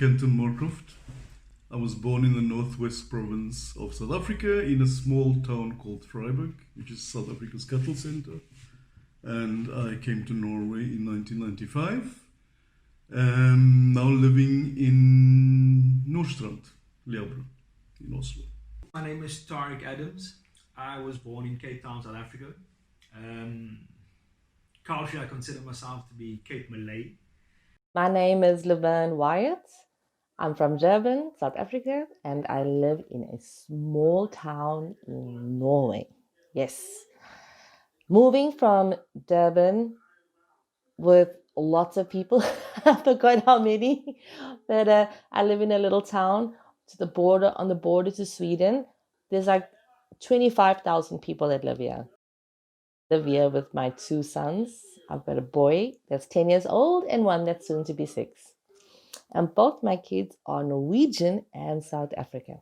Kenton Moorcroft. I was born in the northwest province of South Africa in a small town called Vryburg, which is South Africa's cattle center. And I came to Norway in 1995. Now living in Nordstrand, Laverne, in Oslo. My name is Tauriq Adams. I was born in Cape Town, South Africa. Culturally, I consider myself to be Cape Malay. My name is Laverne Wyatt. I'm from Durban, South Africa, and I live in a small town in Norway. Yes. Moving from Durban with lots of people, I forgot how many, but I live in a little town on the border to Sweden. There's like 25,000 people that live here. I live here with my two sons. I've got a boy that's 10 years old and one that's soon to be 6. And both my kids are Norwegian and South African.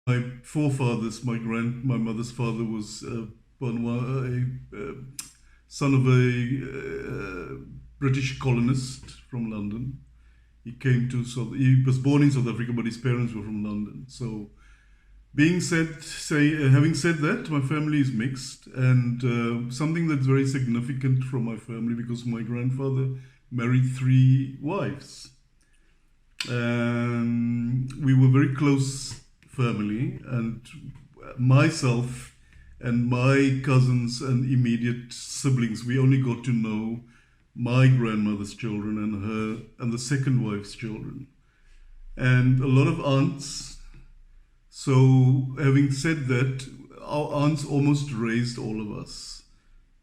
My forefathers, my mother's father was son of a British colonist from London. He was born in South Africa, but his parents were from London. So, having said that, my family is mixed, and something that's very significant from my family, because my grandfather married 3 wives. We were very close family, and myself and my cousins and immediate siblings, we only got to know my grandmother's children and the second wife's children, and a lot of aunts. So, having said that, our aunts almost raised all of us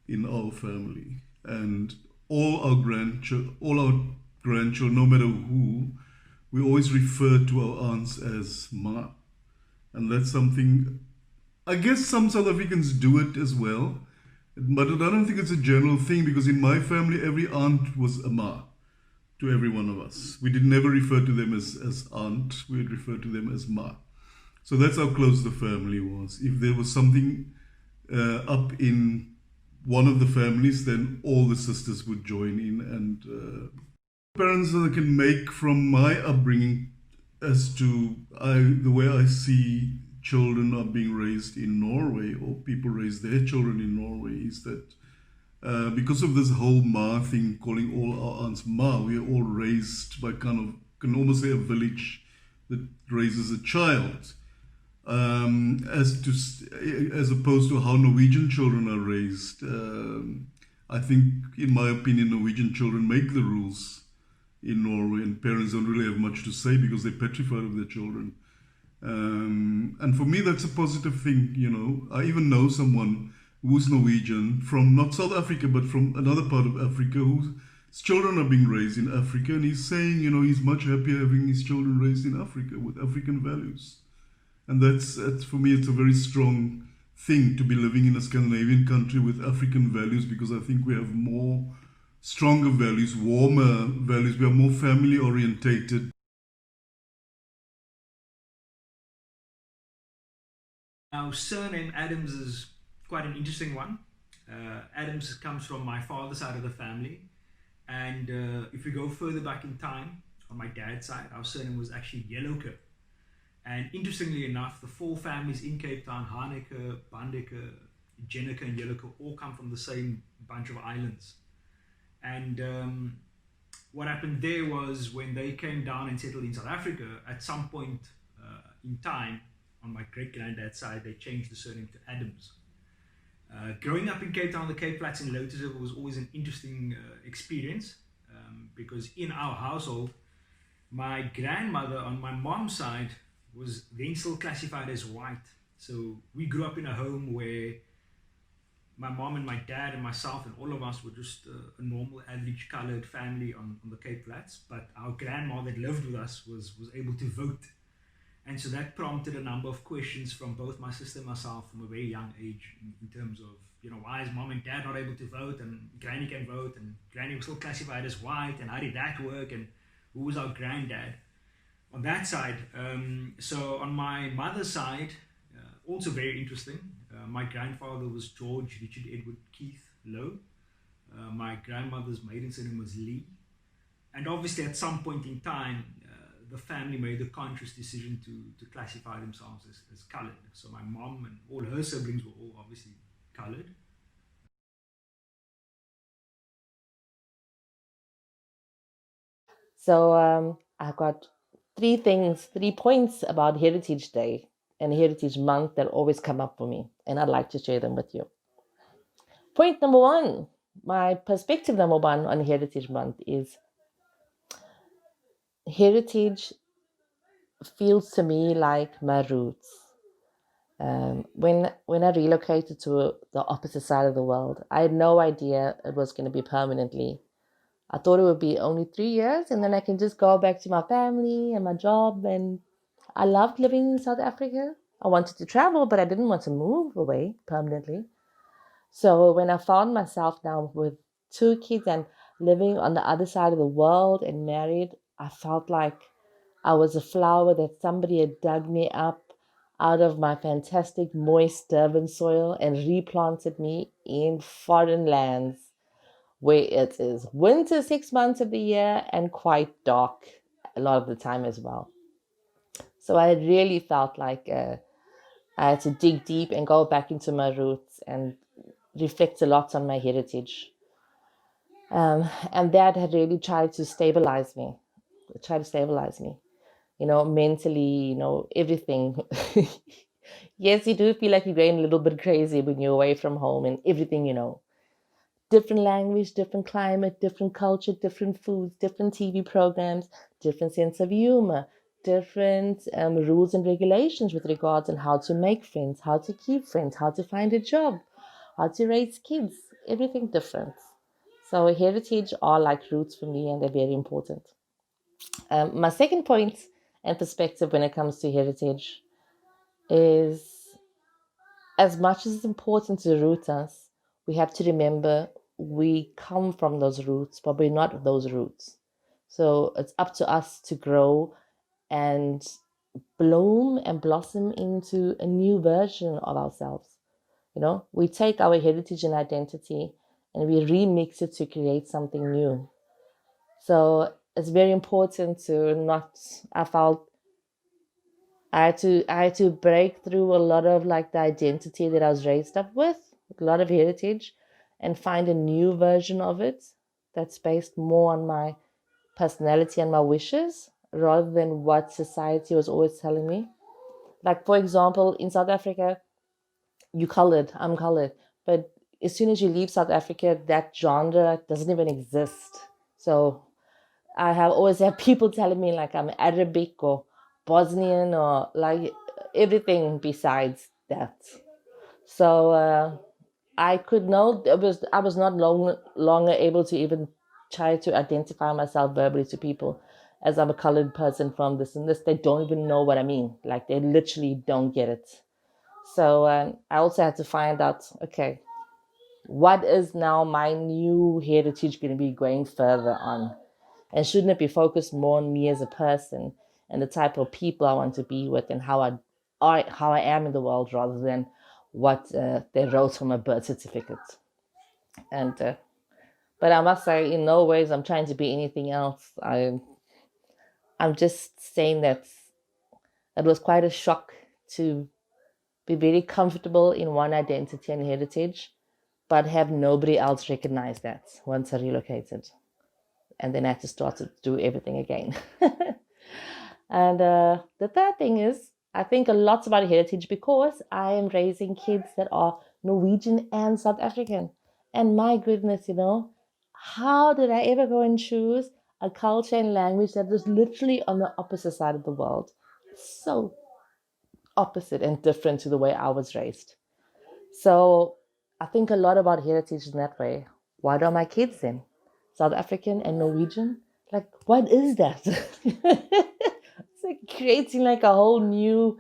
in our family, and all our grandchildren, no matter who, we always refer to our aunts as Ma. And that's something, I guess some South Africans do it as well, but I don't think it's a general thing, because in my family, every aunt was a Ma to every one of us. We did never refer to them as aunt, we would refer to them as Ma. So that's how close the family was. If there was something up in one of the families, then all the sisters would join in. And parents that I can make from my upbringing as to the way I see children are being raised in Norway, or people raise their children in Norway, is that because of this whole Ma thing, calling all our aunts Ma, we are all raised by can almost say a village that raises a child. As opposed to how Norwegian children are raised. I think, in my opinion, Norwegian children make the rules in Norway, and parents don't really have much to say because they're petrified of their children. And for me, that's a positive thing, you know. I even know someone who's Norwegian from not South Africa, but from another part of Africa, whose children are being raised in Africa, and he's saying, you know, he's much happier having his children raised in Africa with African values. And that's for me, it's a very strong thing to be living in a Scandinavian country with African values, because I think we have stronger values, warmer values. We are more family orientated. Our surname Adams is quite an interesting one. Adams comes from my father's side of the family. And if we go further back in time, on my dad's side, our surname was actually Yellowke. And interestingly enough, the 4 families in Cape Town, Haneke, Bandeke, Jenneke and Yellowke, all come from the same bunch of islands. And what happened there was, when they came down and settled in South Africa, at some point in time, on my great-granddad's side, they changed the surname to Adams. Growing up in Cape Town, the Cape Flats in Lotus River was always an interesting experience, because in our household, my grandmother on my mom's side was then still classified as white. So we grew up in a home where my mom and my dad and myself and all of us were just a normal average colored family on the Cape Flats, but our grandma that lived with us was able to vote. And so that prompted a number of questions from both my sister and myself from a very young age, in terms of, you know, why is mom and dad not able to vote, and granny can vote, and granny was still classified as white, and how did that work, and who was our granddad on that side. So on my mother's side, also very interesting. My grandfather was George Richard Edward Keith Lowe. My grandmother's maiden surname was Lee. And obviously, at some point in time, the family made the conscious decision to classify themselves as colored. So my mom and all her siblings were all obviously colored. So I've got 3 points about Heritage Day and Heritage Month that always come up for me, and I'd like to share them with you. Point number 1, my perspective number 1 on Heritage Month is heritage feels to me like my roots. When I relocated to the opposite side of the world, I had no idea it was going to be permanently. I thought it would be only 3 years, and then I can just go back to my family and my job. And I loved living in South Africa. I wanted to travel, but I didn't want to move away permanently. So when I found myself now with 2 kids and living on the other side of the world and married, I felt like I was a flower that somebody had dug me up out of my fantastic moist Durban soil and replanted me in foreign lands where it is winter 6 months of the year and quite dark a lot of the time as well. So I really felt like I had to dig deep and go back into my roots and reflect a lot on my heritage. And that had really tried to stabilize me, mentally, everything. Yes, you do feel like you're going a little bit crazy when you're away from home and everything. Different language, different climate, different culture, different foods, different TV programs, different sense of humor, different rules and regulations with regards on how to make friends, how to keep friends, how to find a job, how to raise kids, everything different. So heritage are like roots for me, and they're very important. My second point and perspective when it comes to heritage is, as much as it's important to root us, we have to remember we come from those roots, but we're not those roots. So it's up to us to grow and bloom and blossom into a new version of ourselves. We take our heritage and identity and we remix it to create something new. So it's very important to not, I felt I had to break through a lot of like the identity that I was raised up with a lot of heritage, and find a new version of it that's based more on my personality and my wishes rather than what society was always telling me. Like, for example, in South Africa, you colored, I'm colored. But as soon as you leave South Africa, that genre doesn't even exist. So I have always had people telling me like I'm Arabic or Bosnian or like everything besides that. So I was not longer able to even try to identify myself verbally to people as I'm a colored person from this and this. They don't even know what I mean. Like they literally don't get it. So I also had to find out, okay, what is now my new heritage going to be going further on? And shouldn't it be focused more on me as a person and the type of people I want to be with and how I am in the world rather than what they wrote on my birth certificate? And but I must say, in no ways I'm trying to be anything else. I'm just saying that it was quite a shock to be very comfortable in one identity and heritage, but have nobody else recognize that once I relocated. And then I had to start to do everything again. And the third thing is, I think a lot about heritage because I am raising kids that are Norwegian and South African. And my goodness, how did I ever go and choose a culture and language that is literally on the opposite side of the world? So opposite and different to the way I was raised. So I think a lot about heritage in that way. What are my kids then? South African and Norwegian? Like, what is that? It's like creating like a whole new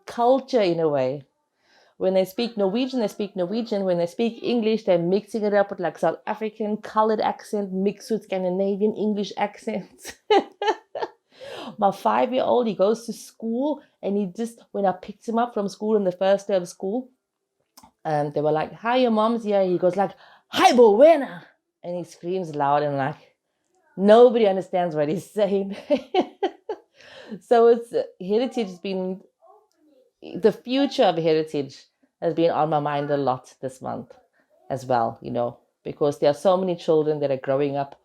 culture in a way. When they speak Norwegian, they speak Norwegian. When they speak English, they're mixing it up with like South African colored accent mixed with Scandinavian English accents. My 5-year-old, he goes to school and when I picked him up from school on the first day of school, they were like, hi, your mom's here. He goes like, "Hi, Bowena!" And he screams loud and like nobody understands what he's saying. So it's heritage has been the future of heritage has been on my mind a lot this month as well, because there are so many children that are growing up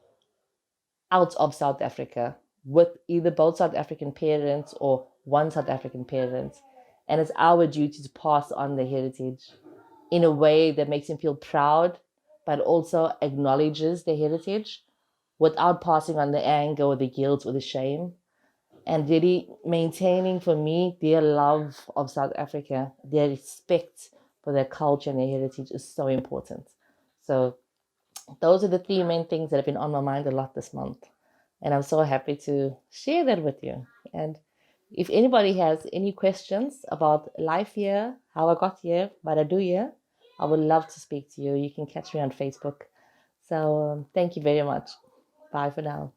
out of South Africa with either both South African parents or one South African parent. And it's our duty to pass on the heritage in a way that makes them feel proud, but also acknowledges their heritage without passing on the anger or the guilt or the shame. And really maintaining, for me, their love of South Africa, their respect for their culture and their heritage is so important. So those are the three main things that have been on my mind a lot this month. And I'm so happy to share that with you. And if anybody has any questions about life here, how I got here, what I do here, I would love to speak to you. You can catch me on Facebook. So thank you very much. Bye for now.